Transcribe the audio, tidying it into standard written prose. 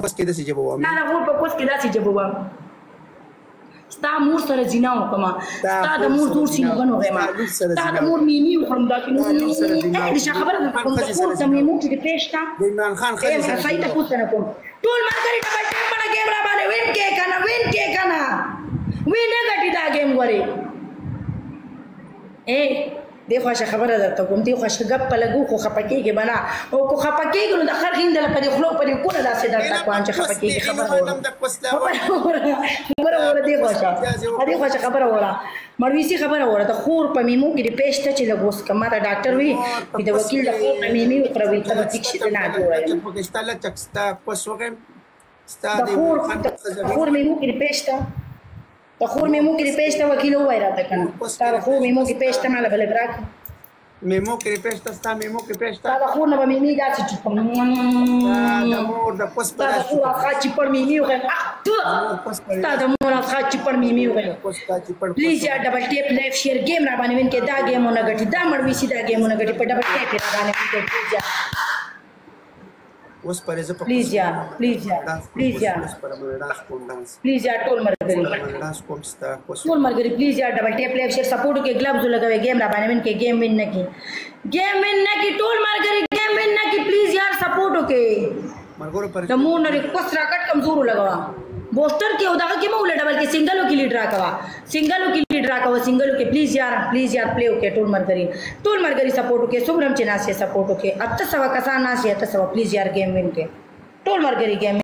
بس کې داسې ژبه وام نه نه غور په کوس کې داسې ژبه وام ستا مور سره زنا وکړم ستا د مور زور سینه ونغېم ستا د مور میمي وخورم دا کې د چا خبره ده کوم د کور د میمو چې پېښ تا د عمران خان صحیح تپوس نه کوم ټول ملګري ډبل ټیم باندې ګیم را باندې وین کې کنه وین نه ګټي دا ګیم غوري دی خو خبره درته کوم دی خو غپ په لګو خو خپکیږي بنا او کو خپکیږي نو د خر هیندل په خلو په کوله داسې درته کوم چې خپکیږي خبره وره دی خو خبره وره مرویسی خبره وره د خور په میمو کې د پېشته چې لګوس کما دا ډاکټر وی د وکیل د خور په میمي وکړوي ته ټیک شي نه جوړه پاکستان چکستا پسوګم ستا د خور میمو کې د پېشته د خور میمو کې پېشته وکیل وای راته کنه ستا د خور میمو کې پېشته مال بل راک میمو کې پېشته ستا میمو کې پېشته ستا د خور نه میمي داسې چپم د مور د پس پر ستا د خور خاچ پر میمي وغه ستا د مور خاچ پر میمي وغه پلیز یا ډبل ټیپ لایف شیر گیم را باندې وین کې دا گیمونه غټي دا مړوي سي دا گیمونه غټي په ډبل ټیپ را باندې پلیز یا اوس پرې زه پلیز یا ټول مرګري ټول مرګري پلیز یا ډبل ټیپ لایف شیر سپورټ کې گلوز لګوي گیم را باندې وین کې گیم وین نه کی ټول مرګري گیم وین نه کی پلیز یار سپورټ کې مرګورو پر د مون لري کوس راکټ کمزور لګوا بوستر کې ودا کې مو ډبل کې سنگلو کې لیډ راکوا سنگلو کې پلیز یار پلی وکي ټول مرګري سپورټ کې سوګرم چې ناسه سپورټ کې اته سوا کسان ناسه اته سوا پلیز یار گیم وین کې ټول مرګري گیم